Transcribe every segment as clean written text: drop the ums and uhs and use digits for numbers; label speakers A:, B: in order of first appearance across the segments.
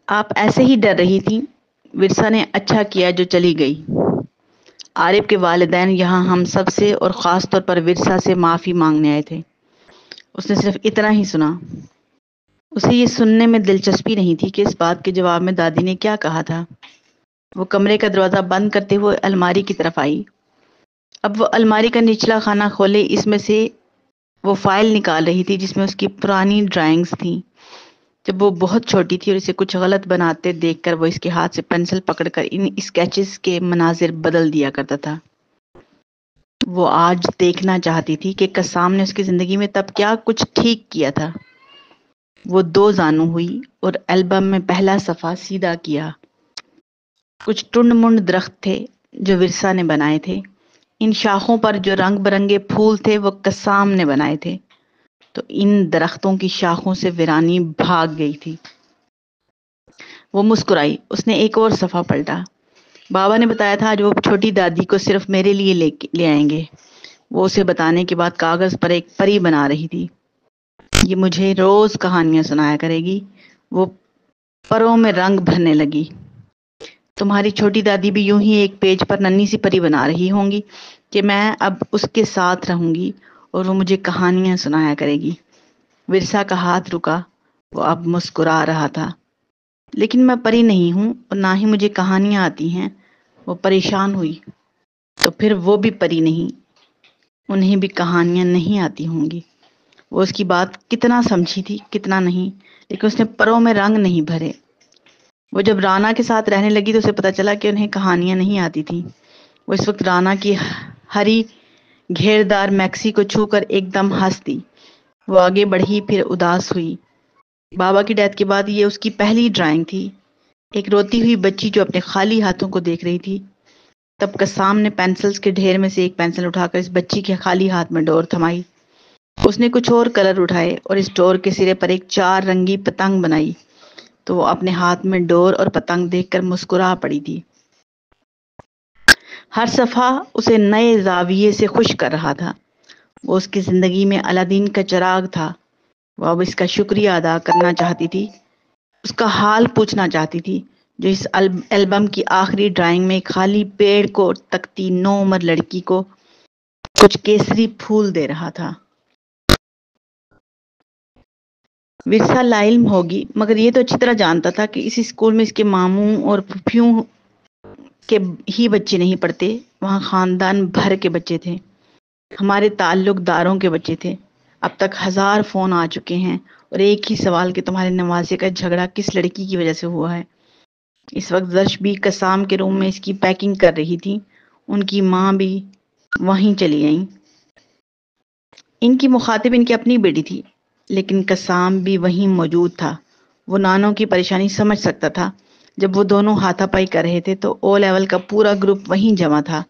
A: آپ ایسے ہی ڈر رہی تھیں۔ ورثا نے اچھا کیا جو چلی گئی۔ عارف کے والدین یہاں ہم سب سے اور خاص طور پر ورثا سے معافی مانگنے آئے تھے۔ اس نے صرف اتنا ہی سنا۔ اسے یہ سننے میں دلچسپی نہیں تھی کہ اس بات کے جواب میں دادی نے کیا کہا تھا۔ وہ کمرے کا دروازہ بند کرتے ہوئے الماری کی طرف آئی۔ اب وہ الماری کا نچلا خانہ کھولے اس میں سے وہ فائل نکال رہی تھی جس میں اس کی پرانی ڈرائنگز تھیں، جب وہ بہت چھوٹی تھی اور اسے کچھ غلط بناتے دیکھ کر وہ اس کے ہاتھ سے پینسل پکڑ کر ان اسکیچز کے مناظر بدل دیا کرتا تھا۔ وہ آج دیکھنا چاہتی تھی کہ قسام نے اس کی زندگی میں تب کیا کچھ ٹھیک کیا تھا۔ وہ دو زانو ہوئی اور البم میں پہلا صفحہ سیدھا کیا۔ کچھ ٹنڈ منڈ درخت تھے جو ورثا نے بنائے تھے۔ ان شاخوں پر جو رنگ برنگے پھول تھے وہ قسام نے بنائے تھے۔ تو ان درختوں کی شاخوں سے ویرانی بھاگ گئی تھی۔ وہ مسکرائی۔ اس نے ایک اور صفحہ پلٹا۔ بابا نے بتایا تھا آج وہ چھوٹی دادی کو صرف میرے لیے لے آئیں گے۔ وہ اسے بتانے کے بعد کاغذ پر ایک پری بنا رہی تھی۔ یہ مجھے روز کہانیاں سنایا کرے گی۔ وہ پروں میں رنگ بھرنے لگی۔ تمہاری چھوٹی دادی بھی یوں ہی ایک پیج پر ننھی سی پری بنا رہی ہوں گی کہ میں اب اس کے ساتھ رہوں گی اور وہ مجھے کہانیاں سنایا کرے گی۔ ورثا کا ہاتھ رکا۔ وہ اب مسکرا رہا تھا۔ لیکن میں پری نہیں ہوں اور نہ ہی مجھے کہانیاں آتی ہیں۔ وہ پریشان ہوئی۔ تو پھر وہ بھی پری نہیں، انہیں بھی کہانیاں نہیں آتی ہوں گی۔ وہ اس کی بات کتنا سمجھی تھی، کتنا نہیں، لیکن اس نے پروں میں رنگ نہیں بھرے۔ وہ جب رانا کے ساتھ رہنے لگی تو اسے پتا چلا کہ انہیں کہانیاں نہیں آتی تھیں۔ وہ اس وقت رانا کی ہری گھیردار میکسی کو چھو کر ایک دم ہنس دی۔ وہ آگے بڑھی پھر اداس ہوئی۔ بابا کی ڈیتھ کے بعد یہ اس کی پہلی ڈرائنگ تھی، ایک روتی ہوئی بچی جو اپنے خالی ہاتھوں کو دیکھ رہی تھی۔ تب قسام نے پینسلز کے ڈھیر میں سے ایک پینسل اٹھا کر اس بچی کے خالی ہاتھ میں ڈور تھمائی۔ اس نے کچھ اور کلر اٹھائے اور اس ڈور کے سرے پر ایک 4 رنگی پتنگ بنائی، تو وہ اپنے ہاتھ میں ڈور اور پتنگ دیکھ کر مسکرا پڑی تھی۔ ہر صفحہ اسے نئے زاویے سے خوش کر رہا تھا۔ وہ اس کی زندگی میں الادین کا چراغ تھا۔ وہ اب اس کا شکریہ ادا کرنا چاہتی تھی، اس کا حال پوچھنا چاہتی تھی، جو اس البم کی آخری ڈرائنگ میں ایک خالی پیڑ کو تکتی 9 عمر لڑکی کو کچھ کیسری پھول دے رہا تھا۔ ورثا لا علم ہوگی، مگر یہ تو اچھی طرح جانتا تھا کہ اس اسکول میں اس کے ماموں اور پھوپھیوں کے ہی بچے نہیں پڑھتے، وہاں خاندان بھر کے بچے تھے، ہمارے تعلق داروں کے بچے تھے۔ اب تک 1000 فون آ چکے ہیں اور ایک ہی سوال کہ تمہارے نوازے کا جھگڑا کس لڑکی کی وجہ سے ہوا ہے۔ اس وقت زرش بھی قسام کے روم میں اس کی پیکنگ کر رہی تھی۔ ان کی ماں بھی وہیں چلی گئیں۔ ان کی مخاطب ان کی اپنی بیٹی تھی، لیکن قسام بھی وہیں موجود تھا۔ وہ نانوں کی پریشانی سمجھ سکتا تھا۔ جب وہ دونوں ہاتھا پائی کر رہے تھے تو او لیول کا پورا گروپ وہیں جمع تھا۔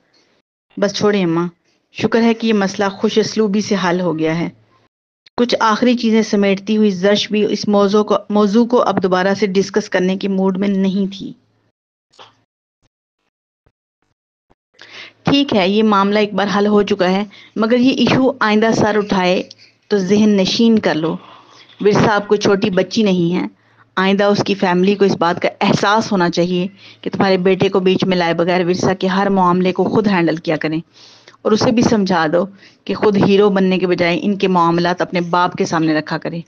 A: بس چھوڑیں اماں، شکر ہے کہ یہ مسئلہ خوش اسلوبی سے حل ہو گیا ہے۔ کچھ آخری چیزیں سمیٹتی ہوئی زرش بھی اس موضوع کو اب دوبارہ سے ڈسکس کرنے کے موڈ میں نہیں تھی۔ ٹھیک ہے، یہ معاملہ ایک بار حل ہو چکا ہے، مگر یہ ایشو آئندہ سر اٹھائے تو ذہن نشین کر لو۔ ورثا آپ کوئی چھوٹی بچی نہیں ہے۔ آئندہ اس کی فیملی کو اس بات کا احساس ہونا چاہیے کہ تمہارے بیٹے کو بیچ میں لائے بغیر ورثا کے ہر معاملے کو خود ہینڈل کیا کریں، اور اسے بھی سمجھا دو کہ خود ہیرو بننے کے بجائے ان کے معاملات اپنے باپ کے سامنے رکھا کرے۔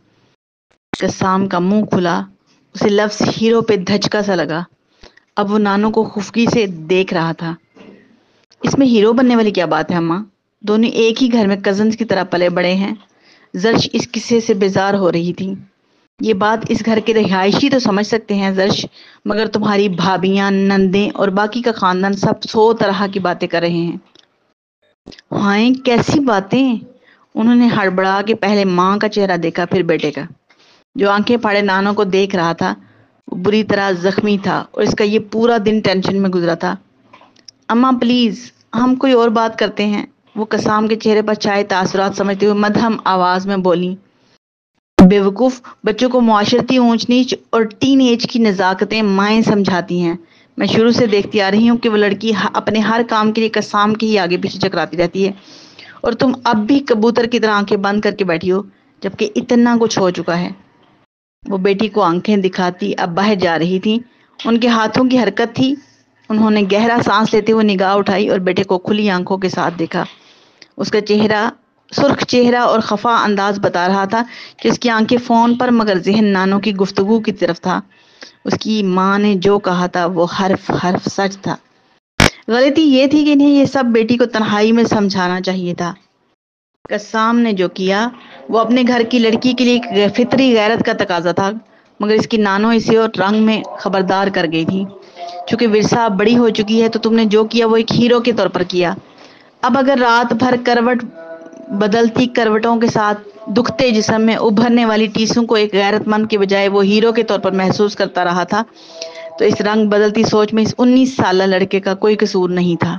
A: قسام کا منہ کھلا۔ اسے لفظ ہیرو پہ دھچکا سا لگا۔ اب وہ نانوں کو خفگی سے دیکھ رہا تھا۔ اس میں ہیرو بننے والی کیا بات ہے اماں؟ دونوں ایک ہی گھر میں کزنز کی طرح پلے بڑے ہیں۔ زرش اس قصے سے بیزار ہو رہی تھی۔ یہ بات اس گھر کے رہائشی تو سمجھ سکتے ہیں زرش، مگر تمہاری بھابیاں، نندیں اور باقی کا خاندان سب 100 طرح کی باتیں کر رہے ہیں۔ ہائیں، کیسی باتیں؟ انہوں نے ہڑبڑا کے پہلے ماں کا چہرہ دیکھا، پھر بیٹے کا، جو آنکھیں پھاڑے نانوں کو دیکھ رہا تھا۔ وہ بری طرح زخمی تھا اور اس کا یہ پورا دن ٹینشن میں گزرا تھا۔ اماں پلیز، ہم کوئی اور بات کرتے ہیں، وہ قسام کے چہرے پر چھائے تاثرات سمجھتے ہوئے مدھم آواز میں بولی۔ بیوقوف، بچوں کو معاشرتی اونچ نیچ اور ٹین ایج کی نزاکتیں مائیں سمجھاتی ہیں۔ میں شروع سے دیکھتی آ رہی ہوں کہ وہ لڑکی اپنے ہر کام کے لیے قسام کے ہی آگے پیچھے چکراتی رہتی ہے، اور تم اب بھی کبوتر کی طرح آنکھیں بند کر کے بیٹھی ہو جبکہ اتنا کچھ ہو چکا ہے۔ وہ بیٹی کو آنکھیں دکھاتی اب باہر جا رہی تھی۔ ان کے ہاتھوں کی حرکت تھی۔ انہوں نے گہرا سانس لیتے ہوئے نگاہ اٹھائی اور بیٹے کو کھلی آنکھوں کے ساتھ دیکھا۔ اس کا چہرہ، سرخ چہرہ اور خفا انداز بتا رہا تھا کہ اس کی آنکھیں فون پر مگر ذہن نانو کی گفتگو کی طرف تھا۔ اس کی ماں نے جو کہا تھا وہ حرف حرف سچ تھا۔ غلطی یہ تھی کہ انہیں یہ سب بیٹی کو تنہائی میں سمجھانا چاہیے تھا۔ قسام نے جو کیا وہ اپنے گھر کی لڑکی کے لیے ایک فطری غیرت کا تقاضا تھا، مگر اس کی نانو اسے اور رنگ میں خبردار کر گئی تھی۔ چونکہ ورثہ اب بڑی ہو چکی ہے تو تم نے جو کیا وہ ایک ہیرو کے طور پر کیا۔ اب اگر رات بھر کروٹ بدلتی کروٹوں کے ساتھ دکھتے جسم میں ابھرنے والی ٹیسوں کو ایک غیرت مند کے بجائے وہ ہیرو کے طور پر محسوس کرتا رہا تھا تو اس رنگ بدلتی سوچ میں اس 19 سالہ لڑکے کا کوئی قصور نہیں تھا۔